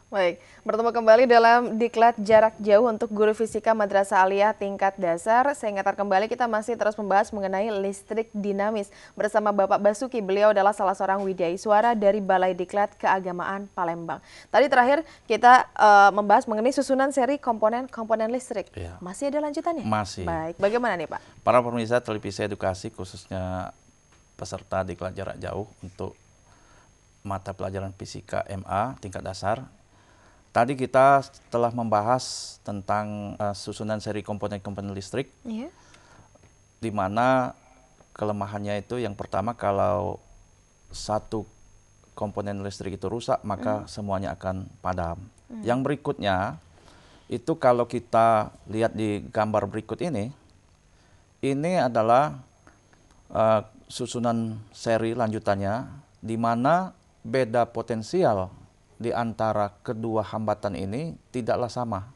Baik, bertemu kembali dalam Diklat Jarak Jauh untuk Guru Fisika Madrasah Aliyah tingkat dasar. Saya ingatkan kembali kita masih terus membahas mengenai listrik dinamis. Bersama Bapak Basuki, beliau adalah salah seorang widyaswara dari Balai Diklat Keagamaan Palembang. Tadi terakhir kita membahas mengenai susunan seri komponen listrik. Ya, Masih ada lanjutannya? masih. Baik, bagaimana nih Pak? Para pemirsa televisi edukasi khususnya peserta Diklat Jarak Jauh untuk mata pelajaran fisika MA tingkat dasar. Tadi kita telah membahas tentang susunan seri komponen-komponen listrik, di mana kelemahannya itu yang pertama kalau satu komponen listrik itu rusak maka semuanya akan padam. Yang berikutnya itu kalau kita lihat di gambar berikut ini adalah susunan seri lanjutannya di mana beda potensial di antara kedua hambatan ini tidaklah sama.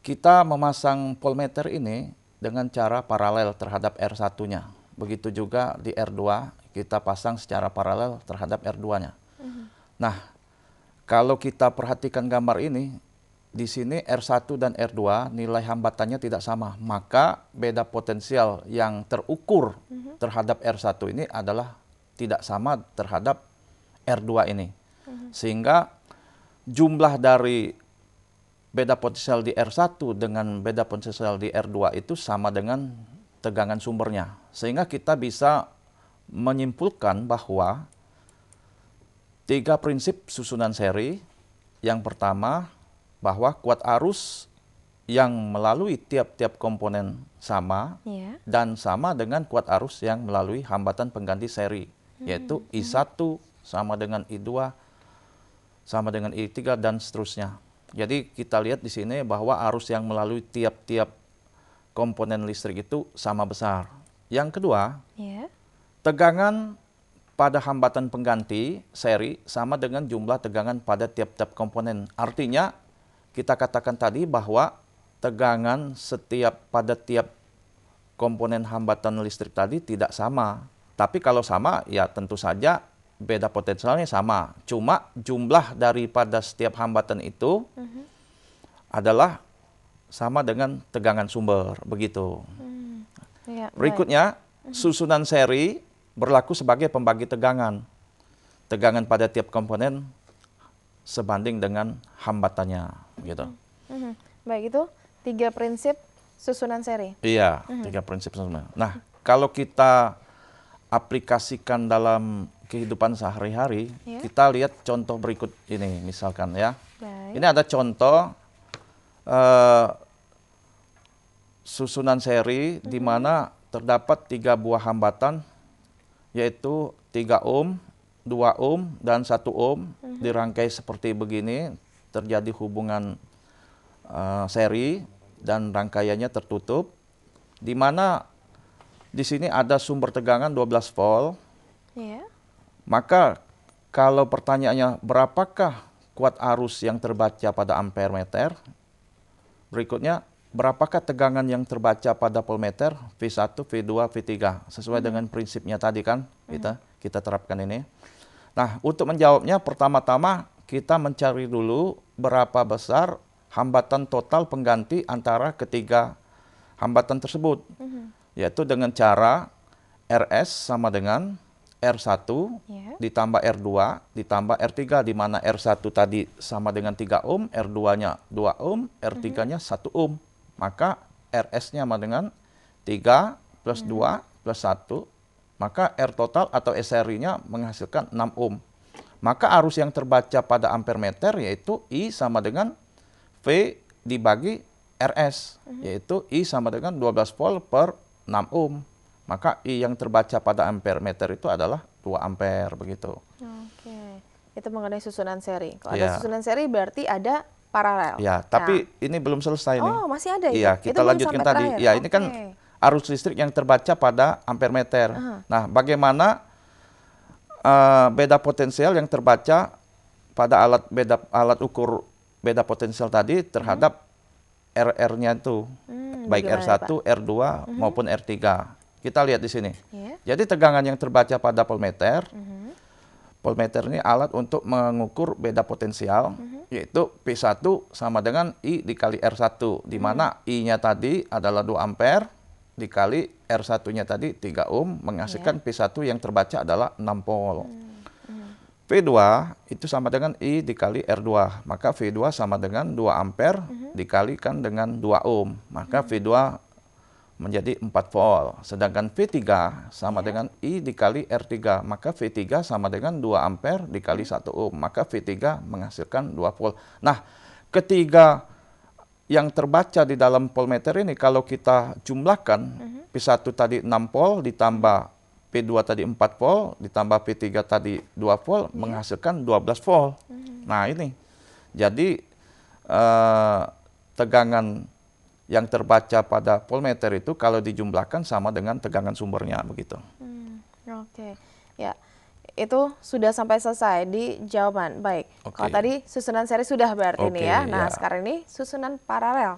Kita memasang voltmeter ini dengan cara paralel terhadap R1-nya. Begitu juga di R2 kita pasang secara paralel terhadap R2-nya. Nah, kalau kita perhatikan gambar ini, di sini R1 dan R2 nilai hambatannya tidak sama. Maka beda potensial yang terukur terhadap R1 ini adalah tidak sama terhadap R2 ini. Sehingga jumlah dari beda potensial di R1 dengan beda potensial di R2 itu sama dengan tegangan sumbernya. Sehingga kita bisa menyimpulkan bahwa 3 prinsip susunan seri. Yang pertama, bahwa kuat arus yang melalui tiap-tiap komponen sama dan sama dengan kuat arus yang melalui hambatan pengganti seri, yaitu I1 sama dengan I2 sama dengan I3 dan seterusnya. Jadi kita lihat di sini bahwa arus yang melalui tiap-tiap komponen listrik itu sama besar. Yang kedua, tegangan pada hambatan pengganti seri sama dengan jumlah tegangan pada tiap-tiap komponen. Artinya kita katakan tadi bahwa tegangan pada tiap komponen hambatan listrik tadi tidak sama. Tapi kalau sama ya tentu saja beda potensialnya sama. Cuma jumlah daripada setiap hambatan itu adalah sama dengan tegangan sumber, begitu. Berikutnya, susunan seri berlaku sebagai pembagi tegangan. Tegangan pada tiap komponen sebanding dengan hambatannya, gitu. Baik, itu 3 prinsip susunan seri. Iya, 3 prinsip susunan. Nah, kalau kita aplikasikan dalam kehidupan sehari-hari, kita lihat contoh berikut ini, misalkan ya. Ini ada contoh susunan seri di mana terdapat 3 buah hambatan, yaitu 3 ohm, 2 ohm, dan 1 ohm. Dirangkai seperti begini, terjadi hubungan seri dan rangkaiannya tertutup, di mana di sini ada sumber tegangan 12 volt. Maka kalau pertanyaannya berapakah kuat arus yang terbaca pada ampere meter? Berikutnya, berapakah tegangan yang terbaca pada voltmeter? V1, V2, V3. Sesuai dengan prinsipnya tadi kan, kita terapkan ini. Nah, untuk menjawabnya pertama-tama kita mencari dulu berapa besar hambatan total pengganti antara ketiga hambatan tersebut. Yaitu dengan cara RS sama dengan R1 ditambah R2 ditambah R3, di mana R1 tadi sama dengan 3 ohm, R2-nya 2 ohm, R3-nya 1 ohm. Maka RS-nya sama dengan 3 plus 2 plus 1, maka R total atau S seri-nya menghasilkan 6 ohm. Maka arus yang terbaca pada ampere meter yaitu I sama dengan V dibagi RS, yaitu I sama dengan 12 volt per 6 ohm. Maka I yang terbaca pada ampere meter itu adalah 2 ampere, begitu. Oke, itu mengenai susunan seri. Kalau ada susunan seri berarti ada paralel. Ya, tapi ini belum selesai nih. Oh, masih ada itu? Iya, kita lanjutkan tadi. Terakhir. Ya, ini kan arus listrik yang terbaca pada ampere meter. Nah, bagaimana beda potensial yang terbaca pada alat ukur beda potensial tadi terhadap RR-nya itu, baik R1, R2 maupun R3. Kita lihat di sini. Jadi tegangan yang terbaca pada voltmeter Voltmeter ini alat untuk mengukur beda potensial, yaitu P1 sama dengan I dikali R1, di mana I-nya tadi adalah 2 ampere, dikali R1-nya tadi 3 ohm, menghasilkan P1 yang terbaca adalah 6 volt. V2 itu sama dengan I dikali R2, maka V2 sama dengan 2 ampere dikalikan dengan 2 ohm, maka V2 menjadi 4 volt. Sedangkan V3 sama dengan I dikali R3, maka V3 sama dengan 2 ampere dikali 1 ohm, maka V3 menghasilkan 2 volt. Nah, ketiga yang terbaca di dalam voltmeter ini kalau kita jumlahkan, P1 tadi 6 volt ditambah P2 tadi 4 volt ditambah P3 tadi 2 volt menghasilkan 12 volt. Nah, ini. Jadi tegangan yang terbaca pada voltmeter itu kalau dijumlahkan sama dengan tegangan sumbernya begitu. Oke, ya itu sudah sampai selesai di jawaban. Baik, kalau tadi susunan seri sudah berarti ini ya. Nah, sekarang ini susunan paralel.